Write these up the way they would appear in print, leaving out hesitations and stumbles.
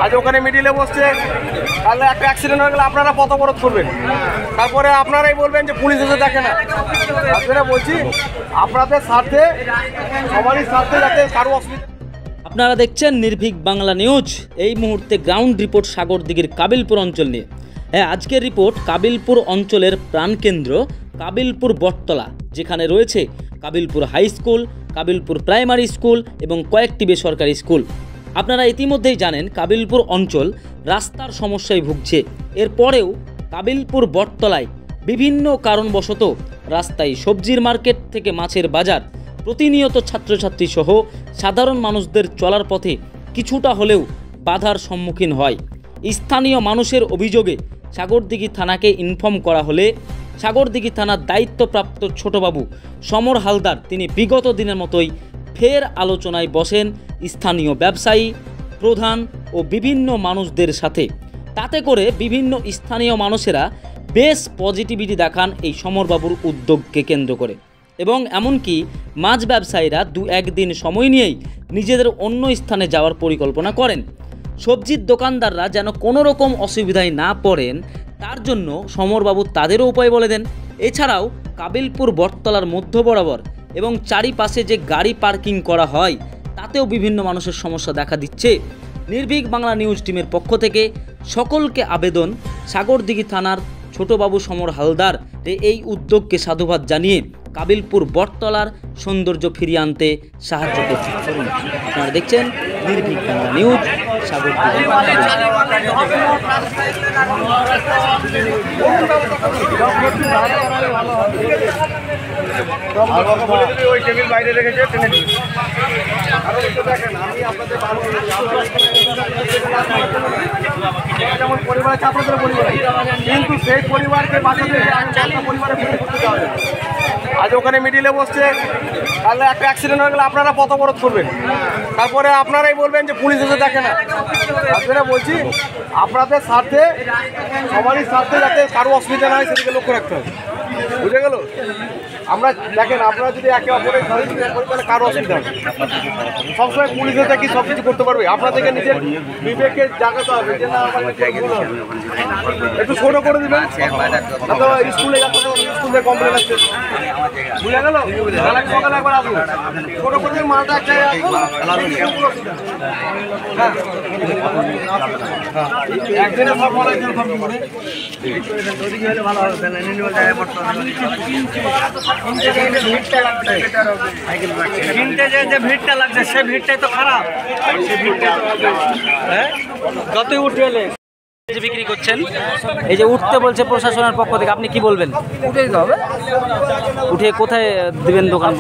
আজ ওখানে মিডিলে বসছে, তাহলে একটা অ্যাক্সিডেন্ট হয়ে গেলে আপনারা পথ অবরোধ করবেন, তারপরে আপনারাই বলবেন যে পুলিশ এসে দেখে না। তারপরে বলছি আপনাদের স্বার্থে, সবারই স্বার্থে যাতে কারো অসুবিধা। আপনারা দেখছেন নির্ভীক বাংলা নিউজ। এই মুহূর্তে গ্রাউন্ড রিপোর্ট সাগরদিঘির কাবিলপুর অঞ্চল নিয়ে। হ্যাঁ, আজকের রিপোর্ট কাবিলপুর অঞ্চলের প্রাণকেন্দ্র কাবিলপুর বটতলা, যেখানে রয়েছে Kabilpur high school, Kabilpur primary school এবং কয়েকটি বেসরকারি স্কুল। আপনারা ইতিমধ্যেই জানেন কাবিলপুর অঞ্চল রাস্তার সমস্যায় ভুগছে। এরপরেও কাবিলপুর বটতলায় বিভিন্ন কারণবশত রাস্তায় সবজির মার্কেট থেকে মাছের বাজার, প্রতিনিয়ত ছাত্রছাত্রী সহ সাধারণ মানুষদের চলার পথে কিছুটা হলেও বাধার সম্মুখীন হয়। স্থানীয় মানুষের অভিযোগে সাগরদিঘি থানাকে ইনফর্ম করা হলে সাগরদিঘি থানার দায়িত্বপ্রাপ্ত ছোটবাবু সমর হালদার তিনি বিগত দিনের মতোই ফের আলোচনায় বসেন স্থানীয় ব্যবসায়ী, প্রধান ও বিভিন্ন মানুষদের সাথে। তাতে করে বিভিন্ন স্থানীয় মানুষেরা বেশ পজিটিভিটি দেখান এই সমরবাবুর উদ্যোগকে কেন্দ্র করে, এবং এমনকি মাছ ব্যবসায়ীরা দু একদিন সময় নিয়েই নিজেদের অন্য স্থানে যাওয়ার পরিকল্পনা করেন। সবজির দোকানদাররা যেন কোনো রকম অসুবিধায় না পড়েন তার জন্য সমরবাবু তাদেরও উপায় বলে দেন। এছাড়াও কাবিলপুর বটতলার মধ্য বরাবর এবং চারিপাশে যে গাড়ি পার্কিং করা হয় তাতেও বিভিন্ন মানুষের সমস্যা দেখা দিচ্ছে। নির্ভীক বাংলা নিউজ টিমের পক্ষ থেকে সকলকে আবেদন, সাগরদিঘি থানার ছোটবাবু সমর হালদার এই উদ্যোগকে সাধুবাদ জানিয়ে কাবিলপুর বটতলার সৌন্দর্য ফিরিয়ে আনতে সাহায্য করছে। আপনারা দেখছেন নির্ভীক বাংলা নিউজ, সাগরদিঘি। ওই টেবিল বাইরে রেখেছে, টেনে নিন। যেমন পরিবার আছে আপনাদের পরিবার, কিন্তু সেই পরিবারকে বাঁচাতে পরিবারে করতে যাওয়া যায়। আজ ওখানে মিডিলে বসছে, তাহলে একটা অ্যাক্সিডেন্ট হয়ে গেলে আপনারা পথ অবরোধ করবেন, তারপরে আপনারাই বলবেন যে পুলিশ এসে দেখে না। তারপরে বলছি আপনাদের স্বার্থে, সবারই স্বার্থে যাতে কারো অসুবিধা না হয় সেদিকে লক্ষ্য রাখতে হবে। বুঝে গেল? আমরা দেখেন, আপনারা যদি একে অপরের তাহলে কারো অসুবিধা হবে। সবসময় পুলিশ এসে কি সব কিছু করতে পারবে? আপনাদেরকে নিজের বিবেককে জাগাতে হবে যে না, একটু ছোট করে দিবেন। স্কুলে স্কুলে কমপ্লেন আসছে, বুঝে গেল? সকালে একবার আসুন, ছোট করে দিন, মালটা একটা একদিনে সব বলা ভালো হবে। যে ভিড়টা লাগছে সে ভিড়টাই তো খারাপ। যতই উঠে এলে বিক্রি করছেন, এই যে উঠতে বলছে প্রশাসনের পক্ষ থেকে, আপনি কি বলবেন? উঠেই হবে। উঠে কোথায় দিবেন দোকান?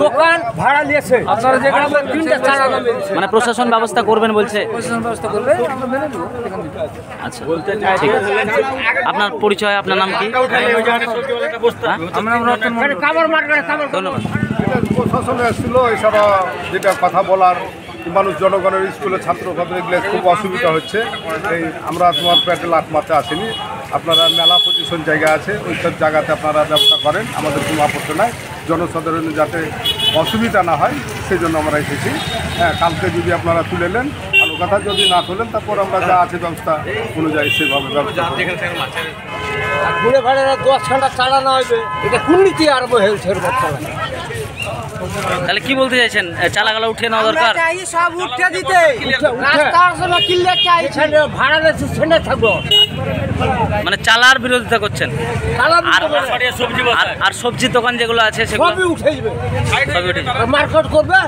দোকান ভাড়া নিয়েছে, আপনারা যেখানে মানে প্রশাসন ব্যবস্থা করবেন বলছে। প্রশাসন ব্যবস্থা করবে, আমরা মেনে নেব। আচ্ছা, ঠিক আছে। আপনার পরিচয়, আপনার নাম কি? ধন্যবাদ। প্রশাসনে এসেছিল এসব যেটা কথা বলার, মানুষ জনগণের স্কুলে ছাত্র ছাত্রীগুলো খুব অসুবিধা হচ্ছে। এই আমরা তোমার পেটে লাট মারতে আসেনি, আপনারা মেলা পজিশন জায়গা আছে, ওই সব জায়গাতে আপনারা ব্যবস্থা করেন, আমাদের কোনো আপত্তি নাই। জনসাধারণের যাতে অসুবিধা না হয় সেই জন্য আমরা এসেছি। হ্যাঁ, কালকে যদি আপনারা তুলে নেন ভালো কথা, যদি না তুলেন তারপর আমরা যা আছে ব্যবস্থা অনুযায়ী সেভাবে ব্যবস্থা ঘুরে ভাড়া 10 ঘন্টা চালানো হবে, এটা কুর্নীতি আরম্ভ হয়েছে। তাহলে কি বলতে চাইছেন? চালাগালা উঠে নেওয়া দরকার, সব উঠে দিতে, রাস্তার জন্য কিনলে চাই, ভাড়া সেখানে থাকবো, মানে চালার বিরোধিতা করছেন। আর সবজির দোকান যেগুলো আছে সেগুলো সবই উঠে যাবে, সবই উঠে যাবে। মার্কেট করবে,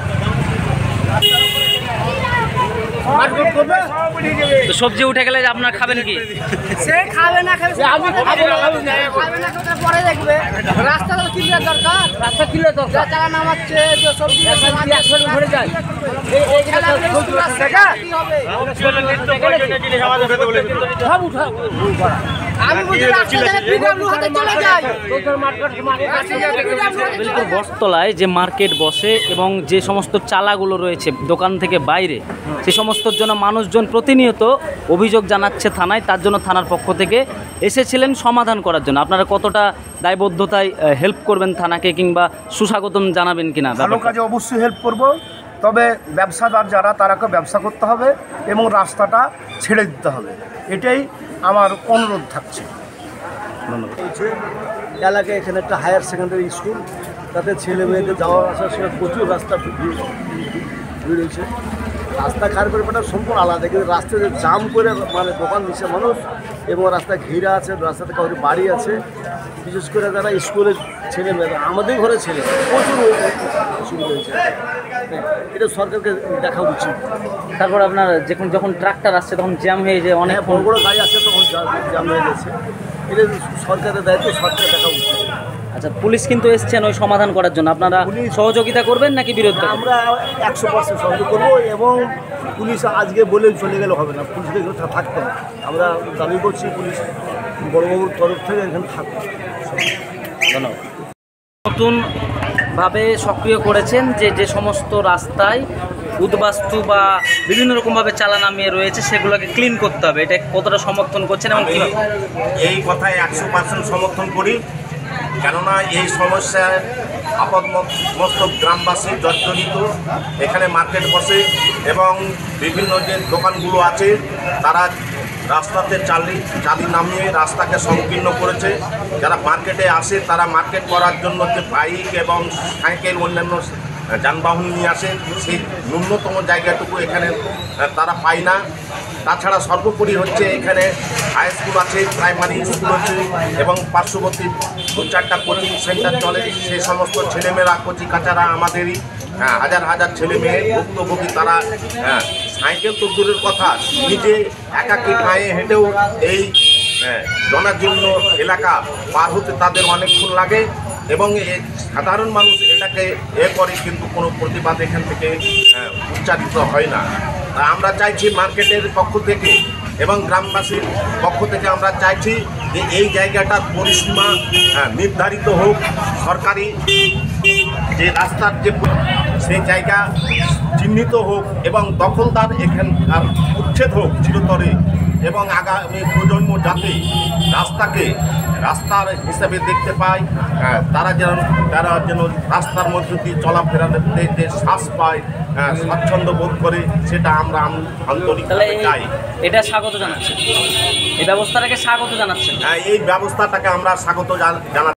মার্কেট করবে। তো সবজি উঠে গেলে আপনার খাবেন কি? সে খাবে না, খাবে আমি খাবো না, খাবে না, সেটা পরে দেখবে। রাস্তা তো ক্লিয়ার দরকার, রাস্তা ক্লিয়ার দরকার। চালা নামাচ্ছে যে সবজি একসাথে ভরে যায়, এই রাস্তা কি হবে? সব উঠাবো। আমি বলি রাস্তা থেকে পিডব্লিউ হাতে চলে যাই। কাবিলপুর বটতলায় যে মার্কেট বসে এবং যে সমস্ত চালাগুলো রয়েছে দোকান থেকে বাইরে, সে সমস্তর জন্য মানুষজন প্রতিনিয়ত অভিযোগ জানাচ্ছে থানায়। তার জন্য থানার পক্ষ থেকে এসেছিলেন সমাধান করার জন্য। আপনারা কতটা দায়বদ্ধতায় হেল্প করবেন থানাকে, কিংবা সুস্বাগতম জানাবেন কিনা? ভালো কাজে অবশ্যই হেল্প করব। তবে ব্যবসাদার যারা তারাকে ব্যবসা করতে হবে এবং রাস্তাটা ছেড়ে দিতে হবে, এটাই আমার অনুরোধ থাকছে। হচ্ছে এলাকায় এখানে একটা হায়ার সেকেন্ডারি স্কুল, তাতে ছেলে মেয়েদের যাওয়া আসার সময় প্রচুর রাস্তা ভিড় হয়েছে। রাস্তা খারাপ করে ব্যাপারটা সম্পূর্ণ আলাদা, কিন্তু রাস্তায় জাম করে মানে দোকান দিচ্ছে মানুষ, এবং রাস্তায় ঘেরা আছে, রাস্তাতে কাউকে বাড়ি আছে, বিশেষ করে যারা স্কুলের ছেলে মেয়েরা, আমাদের ঘরে ছেলে প্রচুর অসুবিধা হয়েছে। এটা সরকারকে দেখা উচিত। তারপর আপনার যখন ট্রাক্টর আসছে তখন জ্যাম হয়ে যায়, অনেক বড় বড় গাড়ি আসছে তখন জাম হয়ে গেছে। এটা সরকারের দায়িত্ব, সরকারের দেখা উচিত। আচ্ছা, পুলিশ কিন্তু এসছেন ওই সমাধান করার জন্য, আপনারা সহযোগিতা করবেন নাকি বিরোধিতা? আমরা 100% সহযোগ করবো, এবং পুলিশ আজকে বলে চলে গেলে হবে না, পুলিশকে এখানে থাকতে হবে। আমরা দাবি করছি পুলিশ বড়বাবুর তরফ থেকে এখানে থাকবে। ধন্যবাদ। নতুনভাবে সক্রিয় করেছেন যে সমস্ত রাস্তায় উদ্বাস্তু বা বিভিন্ন রকমভাবে চালা নামিয়ে রয়েছে সেগুলোকে ক্লিন করতে হবে, এটা কতটা সমর্থন করছেন এবং কীভাবে? এই কথায় 100% সমর্থন করি, কেননা এই সমস্যায় আপাতমস্তক গ্রামবাসী জর্জরিত। এখানে মার্কেট বসে এবং বিভিন্ন যে দোকানগুলো আছে তারা রাস্তাতে চালি নামিয়ে রাস্তাকে সংকীর্ণ করেছে। যারা মার্কেটে আসে তারা মার্কেট করার জন্য যে বাইক এবং সাইকেল অন্যান্য যানবাহন নিয়ে আসে, সেই ন্যূনতম জায়গাটুকু এখানে তারা পায় না। তাছাড়া সর্বোপরি হচ্ছে এখানে হাই স্কুল আছে, প্রাইমারি স্কুল আছে এবং পার্শ্ববর্তী 2-4টা কোচিং সেন্টার চলে। সেই সমস্ত ছেলেমেয়েরা কচি কাচারা আমাদেরই হাজার হাজার ছেলে মেয়ে ভুক্তভোগী। তারা সাইকেল তো দূরের কথা, নিজে একাকী পায়ে হেঁটেও এই জনাজীর্ণ এলাকা পার হতে তাদের অনেকক্ষণ লাগে, এবং সাধারণ মানুষ এটাকে করে, কিন্তু কোনো প্রতিবাদ এখান থেকে উচ্চারিত হয় না। আমরা চাইছি মার্কেটের পক্ষ থেকে এবং গ্রামবাসীর পক্ষ থেকে আমরা চাইছি যে এই জায়গাটার পরিসীমা নির্ধারিত হোক, সরকারি যে রাস্তার যে সেই জায়গা চিহ্নিত হোক এবং দখলদার এখানকার উচ্ছেদ হোক চিরতরে, এবং আগামী প্রজন্ম যাতে রাস্তার হিসাবে দেখতে পায়, তারা যেন রাস্তার মধ্যে দিয়ে চলাফেরাতে যে শ্বাস পায়, স্বাচ্ছন্দ্য বোধ করে, সেটা আমরা আন্তরিকভাবে চাই। এটা স্বাগত জানাচ্ছেন, এই ব্যবস্থাটাকে স্বাগত জানাচ্ছেন? এই ব্যবস্থাটাকে আমরা স্বাগত জানাচ্ছি।